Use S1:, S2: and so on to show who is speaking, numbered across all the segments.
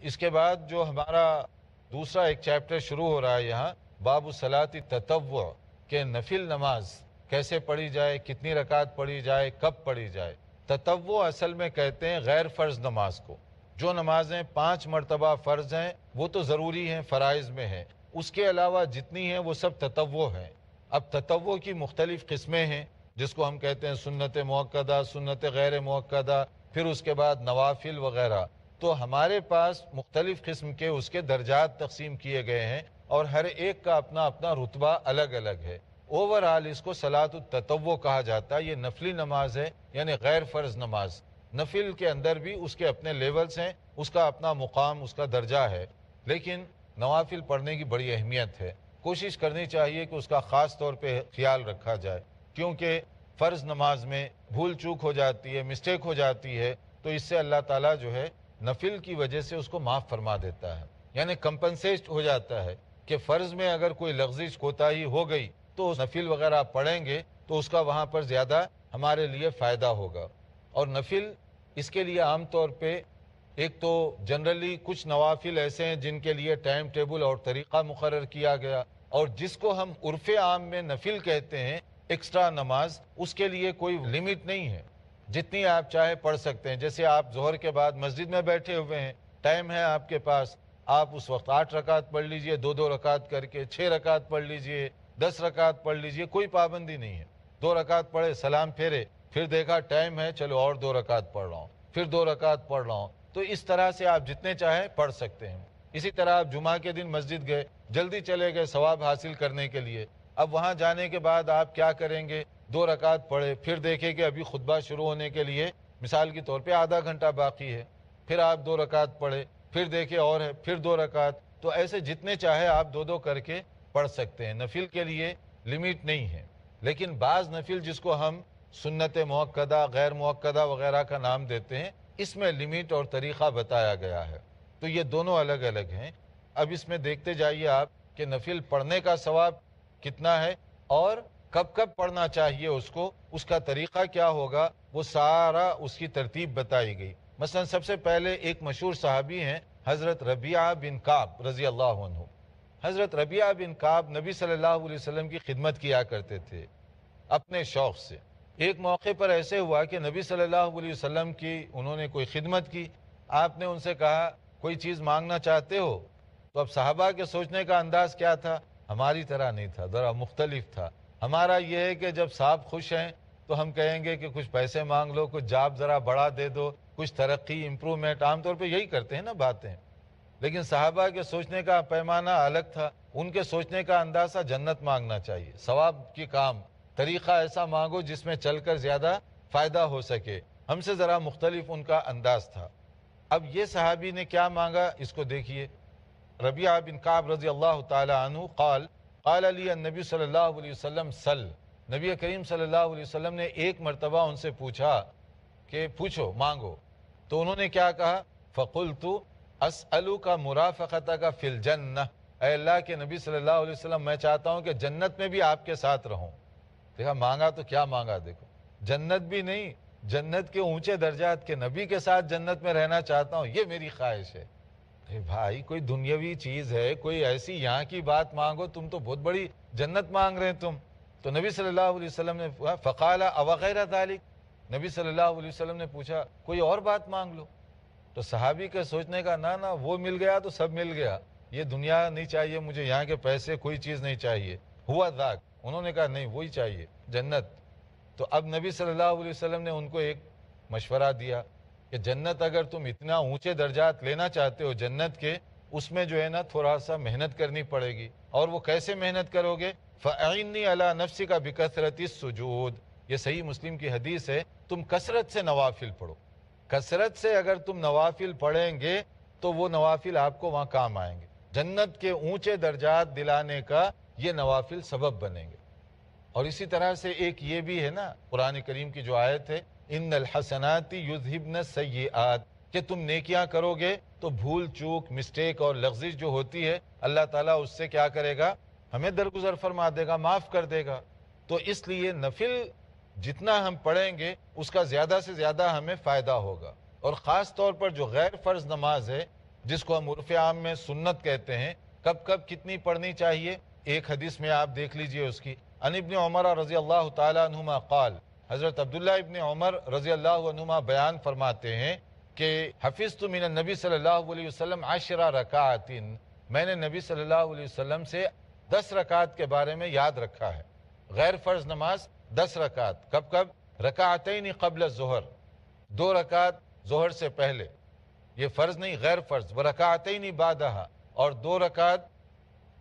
S1: اس کے بعد جو ہمارا دوسرا ایک چیپٹر شروع ہو رہا ہے یہاں، باب الصلاۃ تطوع، کہ نفل نماز کیسے پڑھی جائے، کتنی رکعت پڑھی جائے، کب پڑھی جائے۔ تطوع اصل میں کہتے ہیں غیر فرض نماز کو۔ جو نمازیں 5 مرتبہ فرض ہیں وہ تو ضروری ہیں، فرائض میں ہیں، اس کے علاوہ جتنی ہیں وہ سب تطوع ہیں۔ اب تطوع کی مختلف قسمیں ہیں، جس کو ہم کہتے ہیں سنت مؤکدہ، سنت غیر مؤکدہ، پھر اس کے بعد نوافل وغیرہ۔ تو ہمارے پاس مختلف قسم کے اس کے درجات تقسیم کیے گئے ہیں، اور ہر ایک کا اپنا اپنا رتبہ الگ الگ ہے۔ اوورآل اس کو صلاۃ التطوع کہا جاتا ہے۔ یہ نفلی نماز ہے، یعنی غیر فرض نماز۔ نفل کے اندر بھی اس کے اپنے لیولز ہیں، اس کا اپنا مقام، اس کا درجہ ہے، لیکن نوافل پڑھنے کی بڑی اہمیت ہے۔ کوشش کرنی چاہیے کہ اس کا خاص طور پہ خیال رکھا جائے، کیونکہ فرض نماز میں بھول چوک ہو جاتی ہے، مسٹیک ہو جاتی ہے، تو اس سے اللہ تعالیٰ جو ہے نفل کی وجہ سے اس کو معاف فرما دیتا ہے، یعنی کمپنسیٹ ہو جاتا ہے کہ فرض میں اگر کوئی لغزش کوتاہی ہو گئی تو نفل وغیرہ پڑھیں گے تو اس کا وہاں پر زیادہ ہمارے لیے فائدہ ہوگا۔ اور نفل اس کے لیے عام طور پہ ایک تو جنرلی کچھ نوافل ایسے ہیں جن کے لیے ٹائم ٹیبل اور طریقہ مقرر کیا گیا، اور جس کو ہم عرف عام میں نفل کہتے ہیں، ایکسٹرا نماز، اس کے لیے کوئی لمٹ نہیں ہے، جتنی آپ چاہے پڑھ سکتے ہیں۔ جیسے آپ ظہر کے بعد مسجد میں بیٹھے ہوئے ہیں، ٹائم ہے آپ کے پاس، آپ اس وقت 8 رکعت پڑھ لیجئے، 2 رکعت کر کے، 6 رکعت پڑھ لیجئے، 10 رکعت پڑھ لیجئے، کوئی پابندی نہیں ہے۔ 2 رکعت پڑھے، سلام پھیرے، پھر دیکھا ٹائم ہے، چلو اور 2 رکعت پڑھ رہا ہوں، پھر 2 رکعت پڑھ رہا ہوں۔ تو اس طرح سے آپ جتنے چاہیں پڑھ سکتے ہیں۔ اسی طرح آپ جمعہ کے دن مسجد گئے، جلدی چلے گئے ثواب حاصل کرنے کے لیے، اب وہاں جانے کے بعد آپ کیا کریں گے؟ 2 رکعت پڑھے، پھر دیکھیں کہ ابھی خطبہ شروع ہونے کے لیے مثال کے طور پہ آدھا گھنٹہ باقی ہے، پھر آپ 2 رکعت پڑھے، پھر دیکھیں اور ہے، پھر 2 رکعت۔ تو ایسے جتنے چاہے آپ 2 کر کے پڑھ سکتے ہیں، نفل کے لیے لمٹ نہیں ہے۔ لیکن بعض نفل جس کو ہم سنت مؤکدہ، غیر مؤکدہ وغیرہ کا نام دیتے ہیں، اس میں لمٹ اور طریقہ بتایا گیا ہے، تو یہ دونوں الگ الگ ہیں۔ اب اس میں دیکھتے جائیے آپ کہ نفل پڑھنے کا ثواب کتنا ہے، اور کب کب پڑھنا چاہیے اس کو، اس کا طریقہ کیا ہوگا، وہ سارا اس کی ترتیب بتائی گئی۔ مثلا سب سے پہلے ایک مشہور صحابی ہیں حضرت ربیعہ بن کعب رضی اللہ عنہ۔ حضرت ربیعہ بن کعب نبی صلی اللہ علیہ وسلم کی خدمت کیا کرتے تھے اپنے شوق سے۔ ایک موقع پر ایسے ہوا کہ نبی صلی اللہ علیہ وسلم کی انہوں نے کوئی خدمت کی، آپ نے ان سے کہا کوئی چیز مانگنا چاہتے ہو؟ تو اب صحابہ کے سوچنے کا انداز کیا تھا؟ ہماری طرح نہیں تھا، ذرا مختلف تھا۔ ہمارا یہ ہے کہ جب صاحب خوش ہیں تو ہم کہیں گے کہ کچھ پیسے مانگ لو، کچھ جاب ذرا بڑھا دے دو، کچھ ترقی، امپرومنٹ، عام طور پہ یہی کرتے ہیں نا باتیں۔ لیکن صحابہ کے سوچنے کا پیمانہ الگ تھا، ان کے سوچنے کا اندازہ جنت مانگنا چاہیے، ثواب کی کام، طریقہ ایسا مانگو جس میں چل کر زیادہ فائدہ ہو سکے۔ ہم سے ذرا مختلف ان کا انداز تھا۔ اب یہ صحابی نے کیا مانگا، اس کو دیکھیے۔ ربیعہ بن کعب رضی اللہ تعالی عنہ قال علی النبی صلی اللہ علیہ وسلم سل، نبی کریم صلی اللہ علیہ وسلم نے ایک مرتبہ ان سے پوچھا کہ پوچھو، مانگو، تو انہوں نے کیا کہا؟ فقلت اسألک مرافقتک فی الجنہ، اے اللہ کے نبی صلی اللہ علیہ وسلم میں چاہتا ہوں کہ جنت میں بھی آپ کے ساتھ رہوں۔ دیکھا مانگا تو کیا مانگا، دیکھو جنت بھی نہیں، جنت کے اونچے درجات کے نبی کے ساتھ جنت میں رہنا چاہتا ہوں، یہ میری خواہش ہے۔ بھائی کوئی دنیاوی چیز ہے، کوئی ایسی یہاں کی بات مانگو، تم تو بہت بڑی جنت مانگ رہے ہیں تم۔ تو نبی صلی اللہ علیہ وسلم نے فقال او غیر ذلک، نبی صلی اللہ علیہ وسلم نے پوچھا کوئی اور بات مانگ لو۔ تو صحابی کے سوچنے کا نہ وہ مل گیا تو سب مل گیا، یہ دنیا نہیں چاہیے مجھے، یہاں کے پیسے، کوئی چیز نہیں چاہیے، ہوا ذاک، انہوں نے کہا نہیں وہی چاہیے، جنت۔ تو اب نبی صلی اللہ علیہ وسلم نے ان کو ایک مشورہ دیا کہ جنت اگر تم اتنا اونچے درجات لینا چاہتے ہو جنت کے، اس میں جو ہے نا تھوڑا سا محنت کرنی پڑے گی۔ اور وہ کیسے محنت کرو گے؟ فَأَعِنِّي عَلَىٰ نَفْسِكَ بِكَثْرَةِ السُّجُودِ، یہ صحیح مسلم کی حدیث ہے، تم کثرت سے نوافل پڑھو، کثرت سے اگر تم نوافل پڑھیں گے تو وہ نوافل آپ کو وہاں کام آئیں گے، جنت کے اونچے درجات دلانے کا یہ نوافل سبب بنیں گے۔ اور اسی طرح سے ایک یہ بھی ہے نا قرآن کریم کی جو آیت ہے، ان الحسنات یذہبن السیئات، کہ تم نیکیاں کرو گے تو بھول چوک، مسٹیک اور لغزش جو ہوتی ہے اللہ تعالیٰ اس سے کیا کرے گا؟ ہمیں درگزر فرما دے گا، معاف کر دے گا۔ تو اس لیے نفل جتنا ہم پڑھیں گے اس کا زیادہ سے زیادہ ہمیں فائدہ ہوگا۔ اور خاص طور پر جو غیر فرض نماز ہے، جس کو ہم عرف عام میں سنت کہتے ہیں، کب کب کتنی پڑھنی چاہیے؟ ایک حدیث میں آپ دیکھ لیجئے اس کی، عن ابن عمر رضی اللہ تعالیٰ عنہما قال، حضرت عبداللہ ابن عمر رضی اللہ عنہما بیان فرماتے ہیں کہ حفظت من النبی صلی اللہ علیہ وسلم 10 رکعات، میں نے نبی صلی اللہ علیہ وسلم سے 10 رکعت کے بارے میں یاد رکھا ہے۔ غیر فرض نماز 10 رکعت، کب کب؟ رکعتین قبل الظہر، 2 رکعت ظہر سے پہلے، یہ فرض نہیں غیر فرض، ورکعتین بعدہا، اور 2 رکعت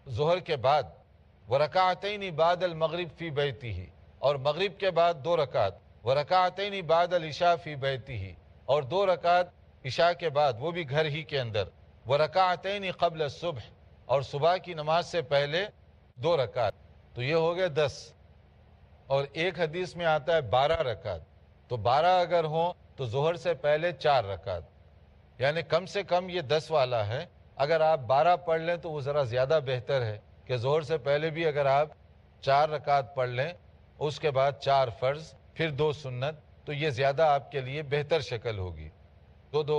S1: ظہر کے بعد، ورکعتین بعد المغرب فی بیتہ، اور مغرب کے بعد 2 رکعت، ورکعتین بعد العشاء فی بیتہ، اور 2 رکعت عشاء کے بعد وہ بھی گھر ہی کے اندر، ورکعتین قبل الصبح، اور صبح کی نماز سے پہلے 2 رکعت، تو یہ ہو گئے 10۔ اور ایک حدیث میں آتا ہے 12 رکعت، تو 12 اگر ہوں تو ظہر سے پہلے 4 رکعت، یعنی کم سے کم یہ 10 والا ہے۔ اگر آپ 12 پڑھ لیں تو وہ ذرا زیادہ بہتر ہے کہ ظہر سے پہلے بھی اگر آپ 4 رکعت پڑھ لیں، اس کے بعد 4 فرض، پھر 2 سنت، تو یہ زیادہ آپ کے لیے بہتر شکل ہوگی، 2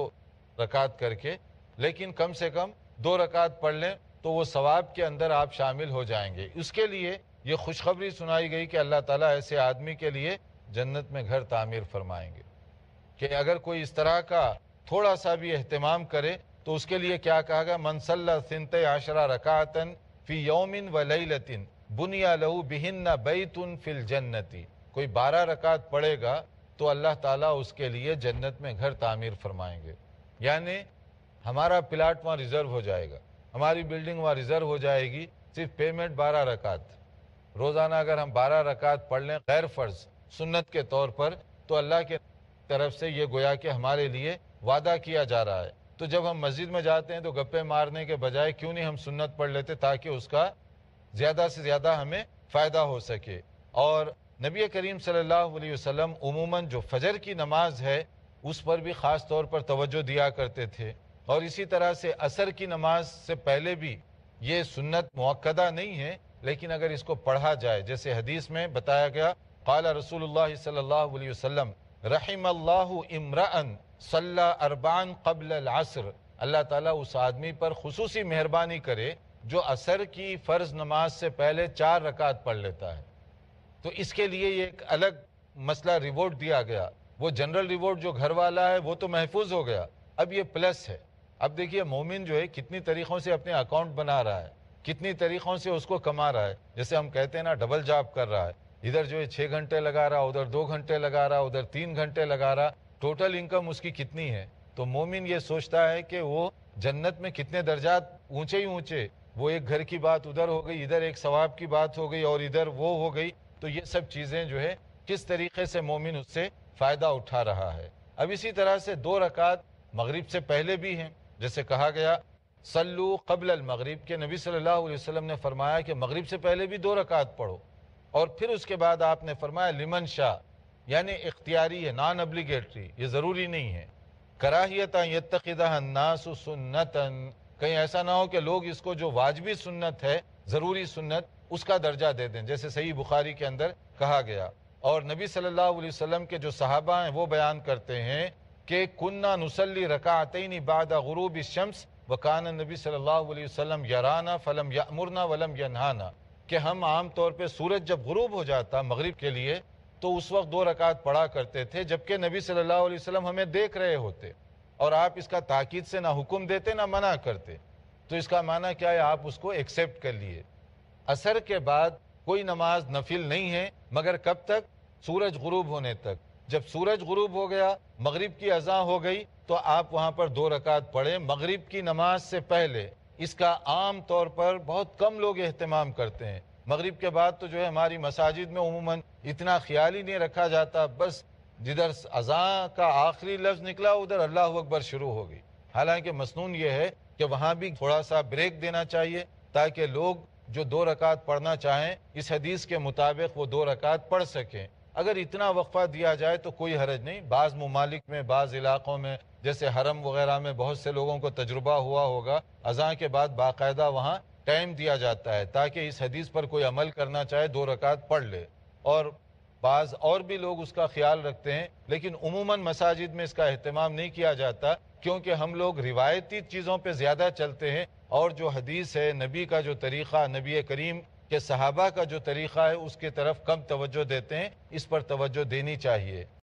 S1: رکعت کر کے، لیکن کم سے کم 2 رکعت پڑھ لیں تو وہ ثواب کے اندر آپ شامل ہو جائیں گے۔ اس کے لیے یہ خوشخبری سنائی گئی کہ اللہ تعالیٰ ایسے آدمی کے لیے جنت میں گھر تعمیر فرمائیں گے، کہ اگر کوئی اس طرح کا تھوڑا سا بھی اہتمام کرے تو اس کے لیے کیا کہا گیا؟ من صلی 12 رکعتا فی یوم و لیلۃ بنی لہ بہن بیت فی الجنت، کوئی 12 رکعت پڑھے گا تو اللہ تعالیٰ اس کے لیے جنت میں گھر تعمیر فرمائیں گے، یعنی ہمارا پلاٹ وہاں ریزرو ہو جائے گا، ہماری بلڈنگ وہاں ریزرو ہو جائے گی، صرف پیمنٹ 12 رکعت، روزانہ اگر ہم 12 رکعت پڑھ لیں غیر فرض سنت کے طور پر، تو اللہ کے طرف سے یہ گویا کہ ہمارے لیے وعدہ کیا جا رہا ہے۔ تو جب ہم مسجد میں جاتے ہیں تو گپے مارنے کے بجائے کیوں نہیں ہم سنت پڑھ لیتے تاکہ اس کا زیادہ سے زیادہ ہمیں فائدہ ہو سکے۔ اور نبی کریم صلی اللہ علیہ وسلم عموماً جو فجر کی نماز ہے اس پر بھی خاص طور پر توجہ دیا کرتے تھے، اور اسی طرح سے عصر کی نماز سے پہلے بھی، یہ سنت مؤکدہ نہیں ہے لیکن اگر اس کو پڑھا جائے، جیسے حدیث میں بتایا گیا، قال رسول اللہ صلی اللہ علیہ وسلم رحم اللہ امرأ صلی 4 قبل العصر، اللہ تعالیٰ اس آدمی پر خصوصی مہربانی کرے جو عصر کی فرض نماز سے پہلے 4 رکعت پڑھ لیتا ہے۔ تو اس کے لیے یہ ایک الگ مسئلہ ریوارڈ دیا گیا، وہ جنرل ریوارڈ جو گھر والا ہے وہ تو محفوظ ہو گیا، اب یہ پلس ہے۔ اب دیکھیے مومن جو ہے کتنی طریقوں سے اپنے اکاؤنٹ بنا رہا ہے، کتنی طریقوں سے اس کو کما رہا ہے، جیسے ہم کہتے ہیں نا ڈبل جاب کر رہا ہے، ادھر جو ہے 6 گھنٹے لگا رہا، ادھر 2 گھنٹے لگا رہا، ادھر 3 گھنٹے لگا رہا، ٹوٹل انکم اس کی کتنی ہے؟ تو مومن یہ سوچتا ہے کہ وہ جنت میں کتنے درجات اونچے ہی اونچے، وہ ایک گھر کی بات ادھر ہو گئی، ادھر ایک ثواب کی بات ہو گئی، اور ادھر وہ ہو گئی، تو یہ سب چیزیں جو ہے کس طریقے سے مومن اس سے فائدہ اٹھا رہا ہے۔ اب اسی طرح سے 2 رکعت مغرب سے پہلے بھی ہیں، جیسے کہا گیا صلو قبل المغرب، کہ نبی صلی اللہ علیہ وسلم نے فرمایا کہ مغرب سے پہلے بھی 2 رکعت پڑھو، اور پھر اس کے بعد آپ نے فرمایا لمن شاء، یعنی اختیاری ہے، نان ابلیگیٹری، یہ ضروری نہیں ہے۔ کراہیت ان یتخذہ الناس سنتا، کہیں ایسا نہ ہو کہ لوگ اس کو جو واجبی سنت ہے، ضروری سنت، اس کا درجہ دے دیں، جیسے صحیح بخاری کے اندر کہا گیا۔ اور نبی صلی اللہ علیہ وسلم کے جو صحابہ ہیں وہ بیان کرتے ہیں کہ کننا نصلی رکعتین بعد غروب الشمس وکان النبی صلی اللہ علیہ وسلم یرانا فلم یأمرنا ولم ینہانا، کہ ہم عام طور پہ سورج جب غروب ہو جاتا مغرب کے لیے تو اس وقت 2 رکعت پڑھا کرتے تھے، جبکہ نبی صلی اللہ علیہ وسلم ہمیں دیکھ رہے ہوتے، اور آپ اس کا تاکید سے نہ حکم دیتے نہ منع کرتے، تو اس کا معنی کیا ہے؟ آپ اس کو ایکسیپٹ کر لیے۔ عصر کے بعد کوئی نماز نفل نہیں ہے مگر کب تک؟ سورج غروب ہونے تک۔ جب سورج غروب ہو گیا، مغرب کی اذان ہو گئی، تو آپ وہاں پر 2 رکعت پڑھیں مغرب کی نماز سے پہلے۔ اس کا عام طور پر بہت کم لوگ اہتمام کرتے ہیں، مغرب کے بعد تو جو ہے ہماری مساجد میں عموماً اتنا خیال ہی نہیں رکھا جاتا، بس جدھر اذان کا آخری لفظ نکلا ادھر اللہ اکبر شروع ہو گئی، حالانکہ مسنون یہ ہے کہ وہاں بھی تھوڑا سا بریک دینا چاہیے تاکہ لوگ جو 2 رکعت پڑھنا چاہیں اس حدیث کے مطابق وہ 2 رکعت پڑھ سکیں۔ اگر اتنا وقفہ دیا جائے تو کوئی حرج نہیں۔ بعض ممالک میں، بعض علاقوں میں، جیسے حرم وغیرہ میں بہت سے لوگوں کو تجربہ ہوا ہوگا، اذان کے بعد باقاعدہ وہاں ٹائم دیا جاتا ہے تاکہ اس حدیث پر کوئی عمل کرنا چاہے 2 رکعت پڑھ لے، اور بعض اور بھی لوگ اس کا خیال رکھتے ہیں، لیکن عموماً مساجد میں اس کا اہتمام نہیں کیا جاتا کیونکہ ہم لوگ روایتی چیزوں پہ زیادہ چلتے ہیں، اور جو حدیث ہے، نبی کا جو طریقہ، نبی کریم کے صحابہ کا جو طریقہ ہے، اس کی طرف کم توجہ دیتے ہیں۔ اس پر توجہ دینی چاہیے۔